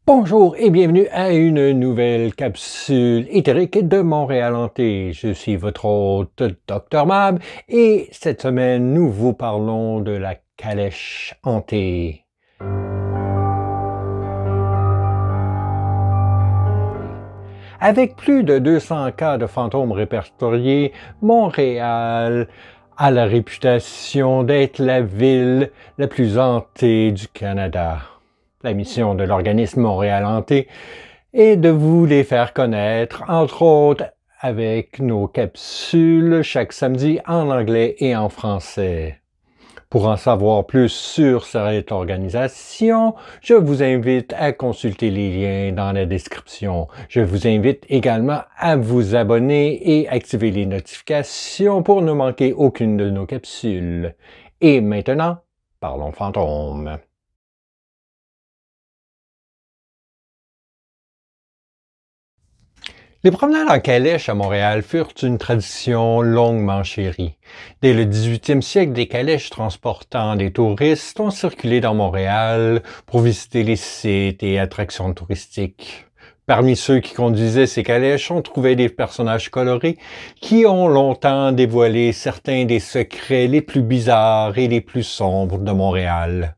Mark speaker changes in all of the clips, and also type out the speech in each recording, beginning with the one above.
Speaker 1: Bonjour et bienvenue à une nouvelle capsule éthérique de Montréal Hanté. Je suis votre hôte, Dr Mab, et cette semaine, nous vous parlons de la calèche hantée. Avec plus de 200 cas de fantômes répertoriés, Montréal a la réputation d'être la ville la plus hantée du Canada. La mission de l'organisme Montréal Hanté est de vous les faire connaître, entre autres avec nos capsules chaque samedi en anglais et en français. Pour en savoir plus sur cette organisation, je vous invite à consulter les liens dans la description. Je vous invite également à vous abonner et activer les notifications pour ne manquer aucune de nos capsules. Et maintenant, parlons fantômes. Les promenades en calèche à Montréal furent une tradition longuement chérie. Dès le 18e siècle, des calèches transportant des touristes ont circulé dans Montréal pour visiter les sites et attractions touristiques. Parmi ceux qui conduisaient ces calèches, on trouvait des personnages colorés qui ont longtemps dévoilé certains des secrets les plus bizarres et les plus sombres de Montréal.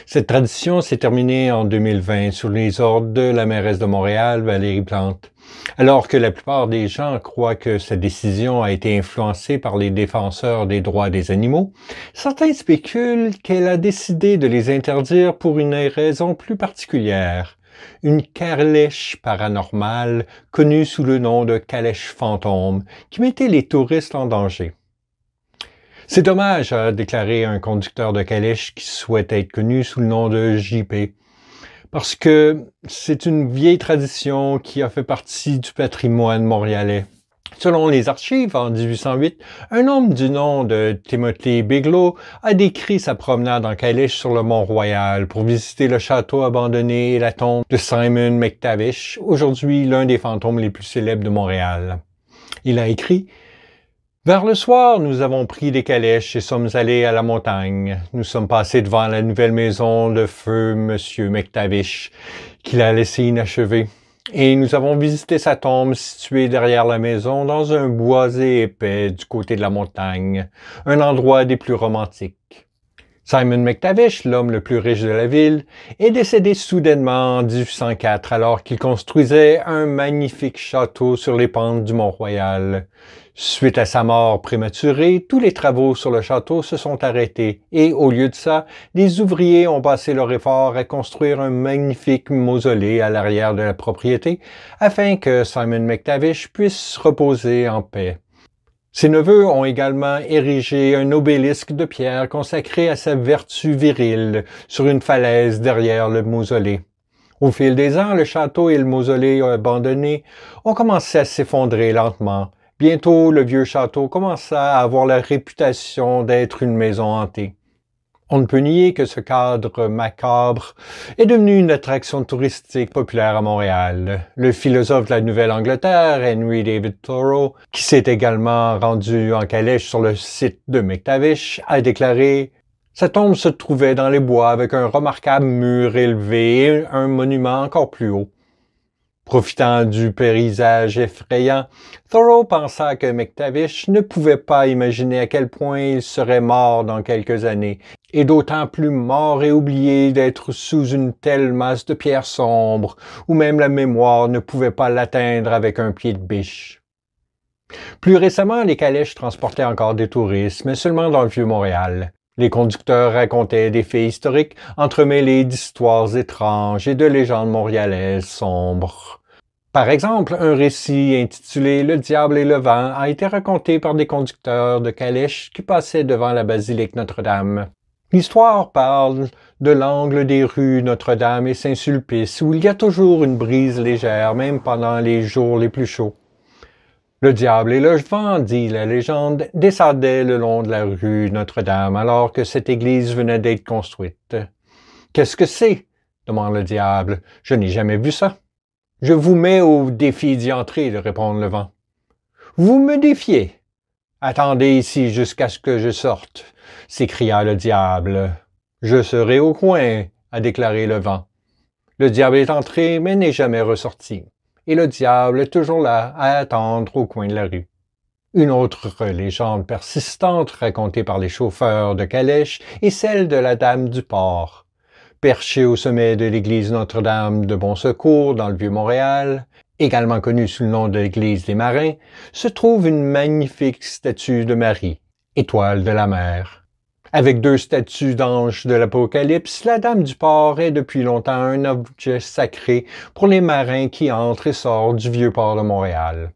Speaker 1: Cette tradition s'est terminée en 2020 sous les ordres de la mairesse de Montréal, Valérie Plante. Alors que la plupart des gens croient que cette décision a été influencée par les défenseurs des droits des animaux, certains spéculent qu'elle a décidé de les interdire pour une raison plus particulière. Une calèche paranormale connue sous le nom de calèche fantôme qui mettait les touristes en danger. C'est dommage, a déclaré un conducteur de calèche qui souhaite être connu sous le nom de JP, parce que c'est une vieille tradition qui a fait partie du patrimoine montréalais. Selon les archives, en 1808, un homme du nom de Timothy Bigelow a décrit sa promenade en calèche sur le Mont-Royal pour visiter le château abandonné et la tombe de Simon McTavish, aujourd'hui l'un des fantômes les plus célèbres de Montréal. Il a écrit: vers le soir, nous avons pris des calèches et sommes allés à la montagne. Nous sommes passés devant la nouvelle maison de feu Monsieur McTavish, qu'il a laissée inachevée. Et nous avons visité sa tombe située derrière la maison dans un boisé épais du côté de la montagne, un endroit des plus romantiques. Simon McTavish, l'homme le plus riche de la ville, est décédé soudainement en 1804 alors qu'il construisait un magnifique château sur les pentes du Mont-Royal. Suite à sa mort prématurée, tous les travaux sur le château se sont arrêtés et, au lieu de ça, les ouvriers ont passé leur effort à construire un magnifique mausolée à l'arrière de la propriété afin que Simon McTavish puisse reposer en paix. Ses neveux ont également érigé un obélisque de pierre consacré à sa vertu virile sur une falaise derrière le mausolée. Au fil des ans, le château et le mausolée abandonné ont commencé à s'effondrer lentement. Bientôt, le vieux château commença à avoir la réputation d'être une maison hantée. On ne peut nier que ce cadre macabre est devenu une attraction touristique populaire à Montréal. Le philosophe de la Nouvelle-Angleterre, Henry David Thoreau, qui s'est également rendu en calèche sur le site de McTavish, a déclaré: sa tombe se trouvait dans les bois avec un remarquable mur élevé et un monument encore plus haut. Profitant du paysage effrayant, Thoreau pensa que McTavish ne pouvait pas imaginer à quel point il serait mort dans quelques années, et d'autant plus mort et oublié d'être sous une telle masse de pierres sombres, où même la mémoire ne pouvait pas l'atteindre avec un pied de biche. Plus récemment, les calèches transportaient encore des touristes, mais seulement dans le Vieux-Montréal. Les conducteurs racontaient des faits historiques entremêlés d'histoires étranges et de légendes montréalaises sombres. Par exemple, un récit intitulé « Le diable et le vent » a été raconté par des conducteurs de calèches qui passaient devant la basilique Notre-Dame. L'histoire parle de l'angle des rues Notre-Dame et Saint-Sulpice où il y a toujours une brise légère, même pendant les jours les plus chauds. Le diable et le vent, dit la légende, descendaient le long de la rue Notre-Dame alors que cette église venait d'être construite. « Qu'est-ce que c'est » demande le diable. « Je n'ai jamais vu ça. »« Je vous mets au défi d'y entrer, » répond le vent. « Vous me défiez. Attendez ici jusqu'à ce que je sorte, » s'écria le diable. « Je serai au coin, » a déclaré le vent. Le diable est entré, mais n'est jamais ressorti. Et le diable est toujours là, à attendre au coin de la rue. Une autre légende persistante racontée par les chauffeurs de calèche est celle de la Dame du Port. Perchée au sommet de l'église Notre-Dame de Bon Secours dans le Vieux-Montréal, également connue sous le nom de l'église des Marins, se trouve une magnifique statue de Marie, étoile de la mer. Avec 2 statues d'anges de l'Apocalypse, la Dame du Port est depuis longtemps un objet sacré pour les marins qui entrent et sortent du Vieux-Port de Montréal.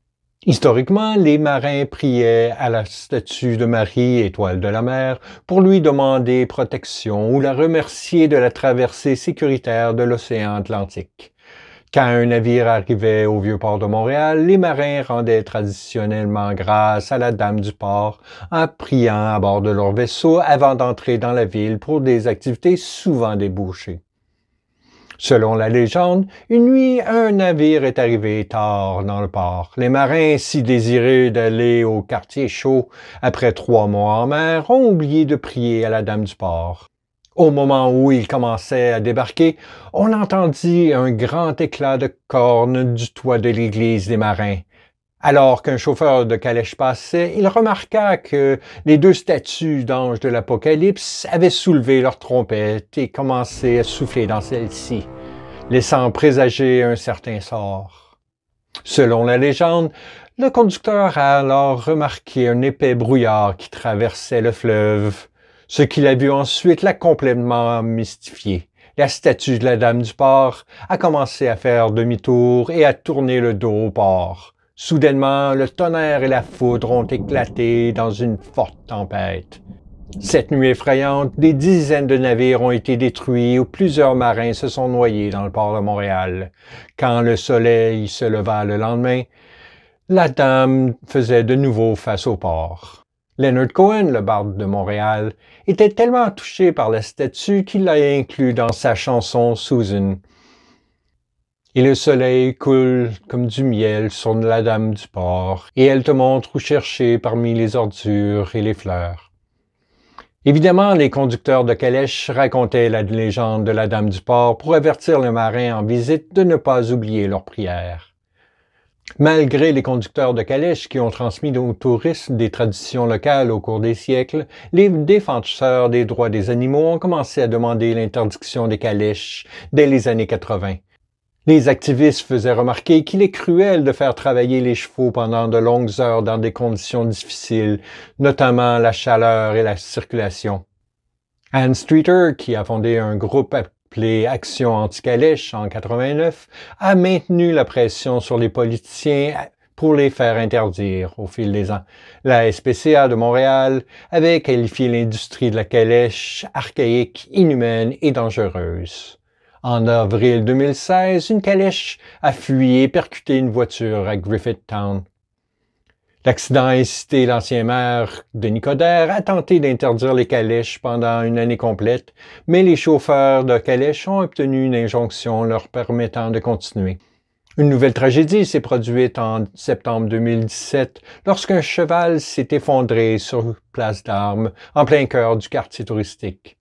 Speaker 1: Historiquement, les marins priaient à la statue de Marie, étoile de la mer, pour lui demander protection ou la remercier de la traversée sécuritaire de l'océan Atlantique. Quand un navire arrivait au Vieux-Port de Montréal, les marins rendaient traditionnellement grâce à la Dame du Port en priant à bord de leur vaisseau avant d'entrer dans la ville pour des activités souvent débouchées. Selon la légende, une nuit, un navire est arrivé tard dans le port. Les marins, si désireux d'aller au quartier chaud après 3 mois en mer, ont oublié de prier à la Dame du Port. Au moment où ils commençaient à débarquer, on entendit un grand éclat de cornes du toit de l'église des Marins. Alors qu'un chauffeur de calèche passait, il remarqua que les 2 statues d'anges de l'Apocalypse avaient soulevé leurs trompettes et commencé à souffler dans celles-ci, laissant présager un certain sort. Selon la légende, le conducteur a alors remarqué un épais brouillard qui traversait le fleuve. Ce qu'il a vu ensuite l'a complètement mystifié. La statue de la Dame du Port a commencé à faire demi-tour et à tourner le dos au port. Soudainement, le tonnerre et la foudre ont éclaté dans une forte tempête. Cette nuit effrayante, des dizaines de navires ont été détruits où plusieurs marins se sont noyés dans le port de Montréal. Quand le soleil se leva le lendemain, la Dame faisait de nouveau face au port. Leonard Cohen, le barde de Montréal, était tellement touché par la statue qu'il l'a inclus dans sa chanson Susan. Et le soleil coule comme du miel sur la Dame du Port, et elle te montre où chercher parmi les ordures et les fleurs. Évidemment, les conducteurs de calèche racontaient la légende de la Dame du Port pour avertir les marins en visite de ne pas oublier leurs prières. Malgré les conducteurs de calèche qui ont transmis aux touristes des traditions locales au cours des siècles, les défenseurs des droits des animaux ont commencé à demander l'interdiction des calèches dès les années 80. Les activistes faisaient remarquer qu'il est cruel de faire travailler les chevaux pendant de longues heures dans des conditions difficiles, notamment la chaleur et la circulation. Ann Streeter, qui a fondé un groupe appelé Action anti-calèche en 89, a maintenu la pression sur les politiciens pour les faire interdire au fil des ans. La SPCA de Montréal avait qualifié l'industrie de la calèche archaïque, inhumaine et dangereuse. En avril 2016, une calèche a fui et percuté une voiture à Griffith Town. L'accident a incité l'ancien maire Denis Coderre à tenter d'interdire les calèches pendant une année complète, mais les chauffeurs de calèches ont obtenu une injonction leur permettant de continuer. Une nouvelle tragédie s'est produite en septembre 2017 lorsqu'un cheval s'est effondré sur Place d'Armes en plein cœur du quartier touristique.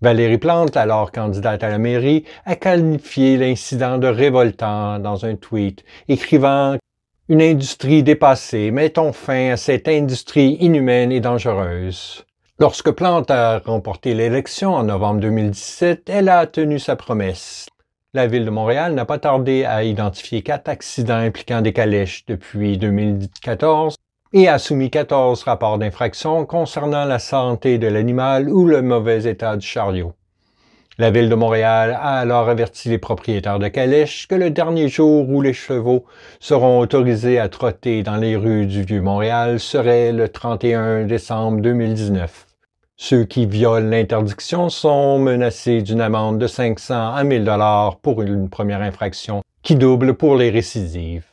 Speaker 1: Valérie Plante, alors candidate à la mairie, a qualifié l'incident de révoltant dans un tweet, écrivant « Une industrie dépassée, mettons fin à cette industrie inhumaine et dangereuse ». Lorsque Plante a remporté l'élection en novembre 2017, elle a tenu sa promesse. La Ville de Montréal n'a pas tardé à identifier 4 accidents impliquant des calèches depuis 2014 et a soumis 14 rapports d'infraction concernant la santé de l'animal ou le mauvais état du chariot. La Ville de Montréal a alors averti les propriétaires de calèches que le dernier jour où les chevaux seront autorisés à trotter dans les rues du Vieux-Montréal serait le 31 décembre 2019. Ceux qui violent l'interdiction sont menacés d'une amende de 500 à 1 000 $ pour une première infraction, qui double pour les récidives.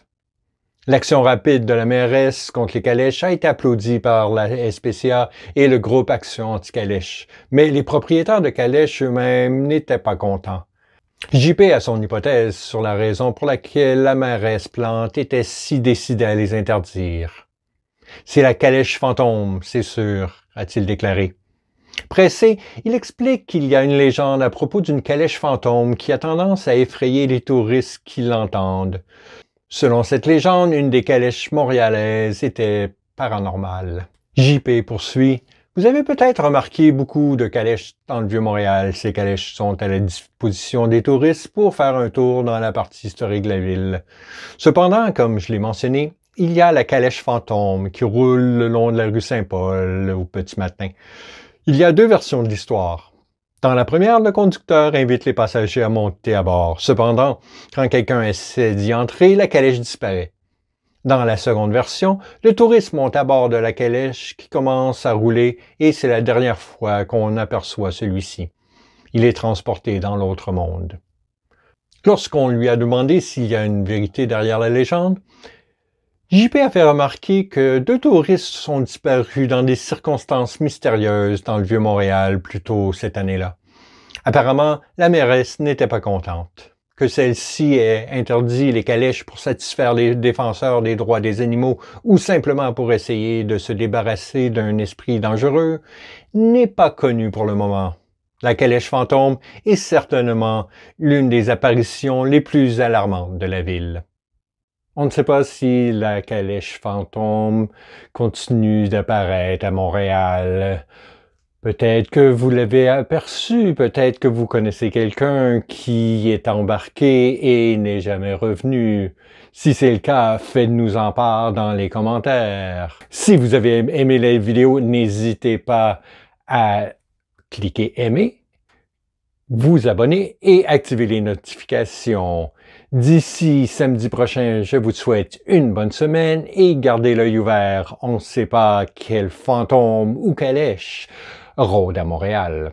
Speaker 1: L'action rapide de la mairesse contre les calèches a été applaudie par la SPCA et le groupe Action anti-calèche, mais les propriétaires de calèches eux-mêmes n'étaient pas contents. JP a son hypothèse sur la raison pour laquelle la mairesse Plante était si décidée à les interdire. « C'est la calèche fantôme, c'est sûr », a-t-il déclaré. Pressé, il explique qu'il y a une légende à propos d'une calèche fantôme qui a tendance à effrayer les touristes qui l'entendent. Selon cette légende, une des calèches montréalaises était paranormale. JP poursuit. Vous avez peut-être remarqué beaucoup de calèches dans le Vieux-Montréal. Ces calèches sont à la disposition des touristes pour faire un tour dans la partie historique de la ville. Cependant, comme je l'ai mentionné, il y a la calèche fantôme qui roule le long de la rue Saint-Paul au petit matin. Il y a deux versions de l'histoire. Dans la première, le conducteur invite les passagers à monter à bord. Cependant, quand quelqu'un essaie d'y entrer, la calèche disparaît. Dans la seconde version, le touriste monte à bord de la calèche qui commence à rouler et c'est la dernière fois qu'on aperçoit celui-ci. Il est transporté dans l'autre monde. Lorsqu'on lui a demandé s'il y a une vérité derrière la légende, JP a fait remarquer que deux touristes sont disparus dans des circonstances mystérieuses dans le Vieux-Montréal plus tôt cette année-là. Apparemment, la mairesse n'était pas contente que celle-ci ait interdit les calèches pour satisfaire les défenseurs des droits des animaux ou simplement pour essayer de se débarrasser d'un esprit dangereux, n'est pas connue pour le moment. La calèche fantôme est certainement l'une des apparitions les plus alarmantes de la ville. On ne sait pas si la calèche fantôme continue d'apparaître à Montréal. Peut-être que vous l'avez aperçu, peut-être que vous connaissez quelqu'un qui est embarqué et n'est jamais revenu. Si c'est le cas, faites-nous en part dans les commentaires. Si vous avez aimé la vidéo, n'hésitez pas à cliquer aimer, vous abonner et activer les notifications. D'ici samedi prochain, je vous souhaite une bonne semaine et gardez l'œil ouvert. On ne sait pas quel fantôme ou calèche rôde à Montréal.